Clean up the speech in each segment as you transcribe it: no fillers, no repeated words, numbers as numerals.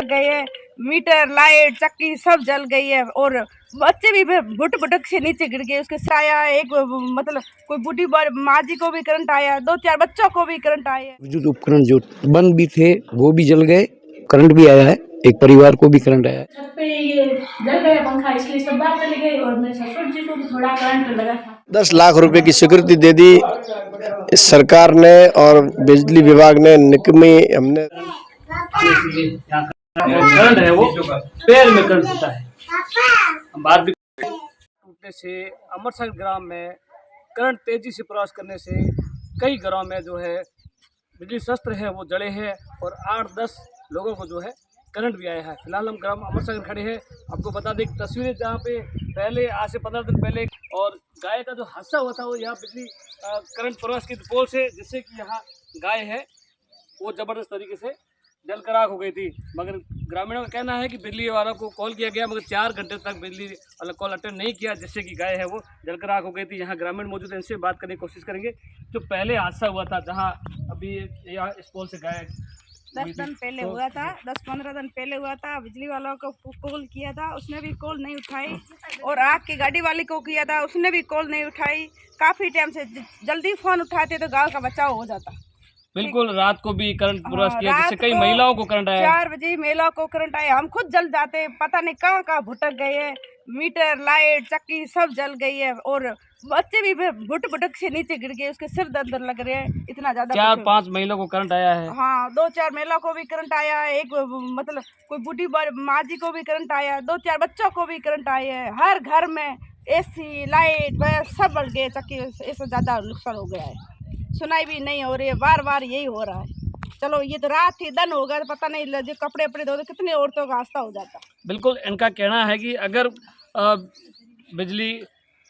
गए हैं, metre light चक्की सब जल गई है और बच्चे भी भुट भुटक से नीचे गिर गए। उसके साया एक मतलब कोई बूढ़ी माँ जी को भी करंट आया, 2-4 बच्चों को भी करंट आया। विद्युत उपकरण जो बंद भी थे वो भी जल गए, करंट भी आया है, एक परिवार को भी करंट आया है। छत पे ये जल गया पंखा, इसलिए सब बाहर चले गए और मेरे ससुर जी को भी थोड़ा करंट लगा था। 10 लाख रुपए की स्वीकृति दे दी इस सरकार ने और बिजली विभाग ने। निकमी हमने करंट है वो पैर में करंट होता है। बात भी टूटने से अमरसर ग्राम में करंट तेजी से प्रवास करने से कई घरों में जो है बिजली शस्त्र है वो जड़े हैं और 8-10 लोगों को जो है करंट भी आया है। फिलहाल हम ग्राम अमरसर खड़े हैं। आपको बता दें तस्वीरें जहाँ पे पहले आज से 15 दिन पहले और गाय का जो हादसा हुआ था वो यहाँ बिजली करंट प्रवास की पोल से, जिससे कि यहाँ गाय है वो ज़बरदस्त तरीके से जलकर आग हो गई थी। मगर ग्रामीणों का कहना है कि बिजली वालों को कॉल किया गया मगर 4 घंटे तक बिजली वाला कॉल अटेंड नहीं किया, जिससे कि गाय है वो जलकर आग हो गई थी। यहाँ ग्रामीण मौजूद है, इनसे बात करने की कोशिश करेंगे। जो पहले हादसा हुआ था जहाँ अभी यहाँ इस पोल से गाय 10 दिन पहले हुआ था, 10-15 दिन पहले हुआ था। बिजली वालों को कॉल किया था, उसने भी कॉल नहीं उठाई और आग की गाड़ी वाले को किया था, उसने भी कॉल नहीं उठाई। काफ़ी टाइम से जल्दी फ़ोन उठाते तो गाँव का बचाव हो जाता। बिल्कुल रात को भी करंट प्रवास किया, जिससे कई महिलाओं को करंट आया। 4 बजे महिलाओं को करंट आया, हम खुद जल जाते, पता नहीं कहाँ कहाँ भुटक गए हैं। मीटर लाइट चक्की सब जल गई है और बच्चे भी भुट भुटक से नीचे गिर गए। उसके सिर दर्द लग रहे हैं, इतना ज्यादा। 4-5 महिलाओं को करंट आया है। हाँ, 2-4 महिलाओं को भी करंट आया है, एक मतलब कोई बूढ़ी माँ जी को भी करंट आया, 2-4 बच्चों को भी करंट आया है। हर घर में एसी लाइट सब बढ़ गए, चक्की ऐसा ज्यादा नुकसान हो गया है। सुनाई भी नहीं हो रही है, बार बार यही हो रहा है। चलो ये तो रात थी, दिन हो गया, पता नहीं जो कपड़े वपड़े धोते कितनी औरतों का हादसा हो जाता। बिल्कुल इनका कहना है कि अगर बिजली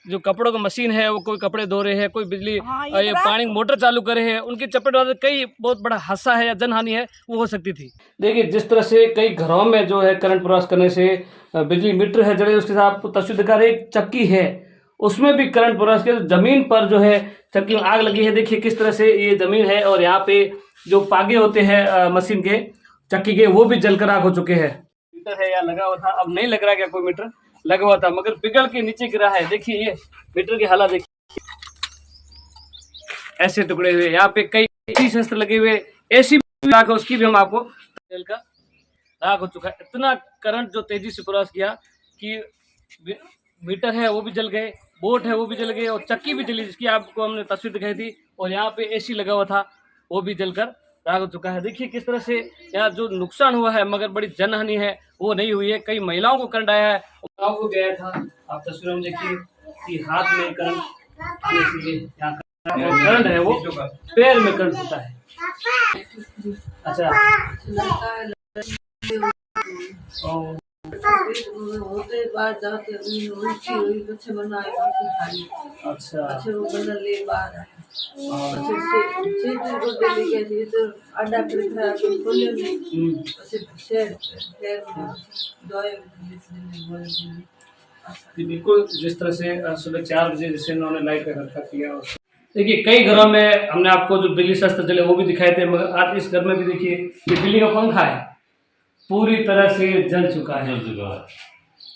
जो कपड़ों का मशीन है वो कोई कपड़े धो रहे हैं, कोई बिजली ये पानी मोटर चालू करे हैं, उनकी चपेट में कई बहुत बड़ा हादसा है या जनहानि है वो हो सकती थी। देखिए जिस तरह से कई घरों में जो है करंट प्रवास करने से बिजली मीटर है जड़े, उसके साथ तस्वीर दिखा रहे एक चक्की है उसमें भी करंट प्रवास किया, जमीन पर जो है चक्की में आग लगी है। देखिए किस तरह से ये जमीन है और यहाँ पे जो पागे होते हैं मशीन के चक्की के वो भी जलकर आग हो चुके हैं। मीटर है या लगा हुआ था, अब नहीं लग रहा क्या कोई मीटर लगा हुआ था मगर पिघल के नीचे गिरा है। देखिए ये मीटर की हालत देखिए, ऐसे टुकड़े हुए, यहाँ पे कई शस्त्र लगे हुए, ऐसी आग उसकी भी हम आपको जलकर आग हो चुका है। इतना करंट जो तेजी से प्रवास किया कि मीटर है वो भी जल गए, बोट है वो भी जल गए और चक्की भी जली, जिसकी आपको हमने तस्वीर दिखाई थी। और यहाँ पे एसी लगा हुआ था वो भी जलकर राख हो चुका है। देखिए किस तरह से यहाँ जो नुकसान हुआ है मगर बड़ी जनहानि है वो नहीं हुई है। कई महिलाओं को करंट आया है, को गया था। आप तस्वीरों में देखिए कि हाथ में करंट आने से यहाँ करंट है वो पैर में करंट होता है। अच्छा होते बाहर जाते उल्टी हुई बच्चे बनाए काफी खाली। अच्छा अच्छे वो बना ले बाहर अच्छे से को दे गए थे तो अड्डा कर रहा है खोले नहीं अच्छे शेर फिर दोए बिल्कुल जिस तरह से सुबह 4 बजे जैसे उन्होंने लाइट का खर्चा किया। देखिए कई घरों में हमने आपको जो बिजली शस्त्र जले वो भी दिखाए थे मगर आज इस घर में भी देखिए ये बिजली का पंखा है पूरी तरह से जल चुका है।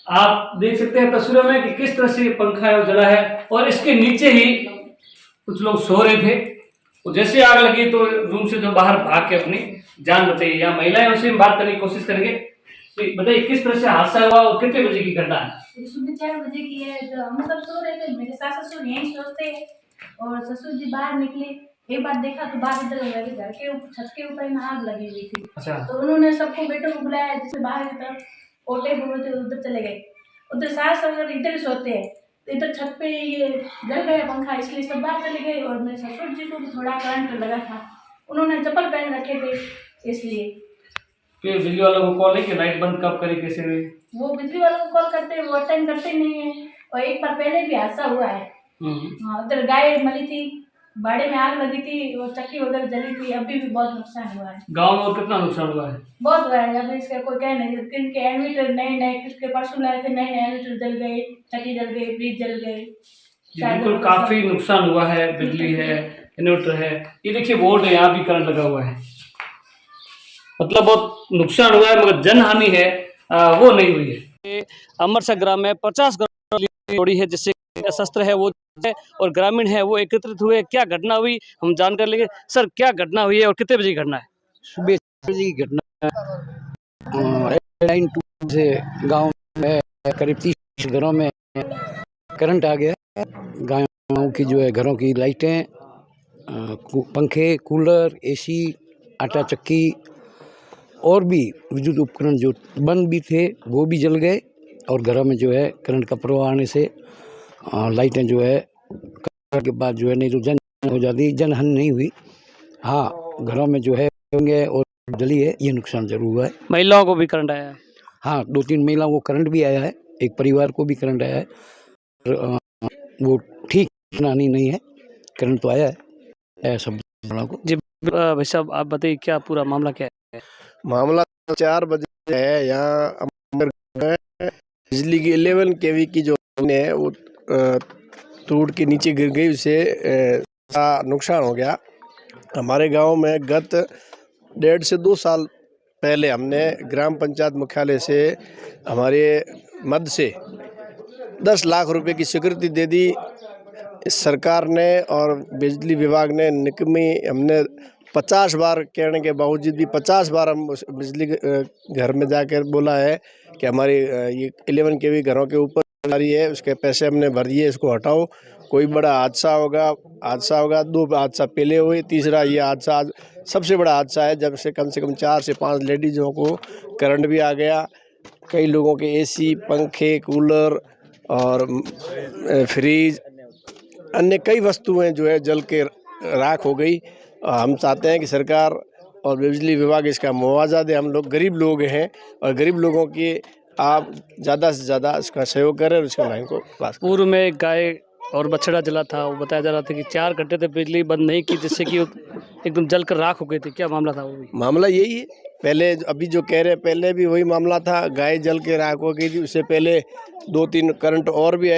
आप देख सकते हैं तस्वीरों में कि किस तरह से पंखा है वो जला है और इसके नीचे ही कुछ लोग सो रहे थे। तो जैसे आग लगी तो रूम से जो बाहर भाग के अपनी जान बचाई। यहाँ महिलाएं उनसे बात करने की कोशिश करेंगे। तो बताइए किस तरह से हादसा हुआ और कितने बजे की घटना है? सुबह 4 बजे की है। तो हम सब सो रहे थे, मेरे सास ससुर यहीं सोते हैं और ससुर जी बाहर निकले। एक बार देखा तो बाहर इधर घर के छत के ऊपर में आग लगी हुई थी। अच्छा। तो उन्होंने सबको बेटों को बुलाया, जिसमें बाहर की तरफ ओटे बोटे उधर चले गए। उधर सास अगर इधर सोते हैं तो इधर छत पे ये जल गया पंखा, इसलिए सब बाहर चले गए और मेरे ससुर जी को भी थोड़ा करंट लगा था। उन्होंने चप्पल पहन रखे थे इसलिए। फिर बिजली वालों को कॉल नहीं कि लाइट बंद कब करे कैसे हुई? वो बिजली वालों को कॉल करते हैं, वो अटेंड करते नहीं है। और एक बार पहले भी हादसा हुआ है। हाँ, उधर गाय मरी थी, बाड़े में आग लगी थी और चक्की वगैरह जली थी। अभी भी बहुत नुकसान हुआ है गाँव में। और कितना नुकसान हुआ है? बहुत हुआ है। अभी इसका कोई कह नहीं। किनके इन्वर्टर नए किसके परसों लाए थे, नए इन्वर्टर जल गए, चक्की जल गई, फ्रिज जल गए। बिल्कुल काफी नुकसान हुआ है। बिजली है, इन्वर्टर है, ये देखिए बोर्ड है, यहाँ भी करंट लगा हुआ है मतलब बहुत नुकसान हुआ है, मगर जन हानि है वो नहीं हुई है। अमरसर ग्राम में 50 घरों तोड़ी है, जिससे शस्त्र है वो है और ग्रामीण है वो एकत्रित हुए। क्या घटना हुई हम जानकर लेंगे। सर, क्या घटना हुई है और कितने बजे की घटना है? सुबह 6 बजे की घटना। लाइन टूटने से गांव में करीब 30 घरों में करंट आ गया। गांव की जो है घरों की लाइटें, पंखे, कूलर, एसी, आटा चक्की और भी विद्युत उपकरण जो बंद भी थे वो भी जल गए। और घरों में जो है करंट का प्रवाह आने से लाइटें जो है के बाद जो है नहीं तो जन हो जाती, जनहानि नहीं हुई। हाँ, घरों में जो है होंगे और जली है, ये नुकसान जरूर हुआ है। महिलाओं को भी करंट आया है? हाँ, 2-3 महिलाओं को करंट भी आया है, एक परिवार को भी करंट आया है। वो ठीक हानि नहीं है, करंट तो आया है सब बड़ों को। जी भाई साहब, आप बताइए क्या पूरा मामला क्या है? मामला 4 बजे है। यहाँ बिजली की 11 kV की जो है वो टूट के नीचे गिर गई, उससे नुकसान हो गया। हमारे गांव में गत 1.5 से 2 साल पहले हमने ग्राम पंचायत मुख्यालय से हमारे मद से 10 लाख रुपए की स्वीकृति दे दी सरकार ने, और बिजली विभाग ने निकमी हमने 50 बार कहने के बावजूद भी 50 बार हम उस बिजली घर में जाकर बोला है कि हमारी ये 11 kV घरों के ऊपर आ रही है, उसके पैसे हमने भर दिए, इसको हटाओ। कोई बड़ा हादसा होगा 2 हादसा पहले हुए, तीसरा ये हादसा आज सबसे बड़ा हादसा है, जब से कम 4 से 5 लेडीज़ों को करंट भी आ गया। कई लोगों के एसी, पंखे, कूलर और फ्रिज, अन्य कई वस्तुएं जो है जल के राख हो गई। हम चाहते हैं कि सरकार और बिजली विभाग इसका मुआवजा दे। हम लोग गरीब लोग हैं और गरीब लोगों की आप ज़्यादा से ज़्यादा इसका सहयोग करें और इसका लाइन को पास करें। पूर्व में एक गाय और बछड़ा जला था, वो बताया जा रहा था कि 4 घंटे तक बिजली बंद नहीं की, जिससे कि वो एकदम जलकर राख हो गई थी। क्या मामला था वो भी? मामला यही है, पहले अभी जो कह रहे हैं पहले भी वही मामला था, गाय जल के राख हो गई थी। उससे पहले 2-3 करंट और भी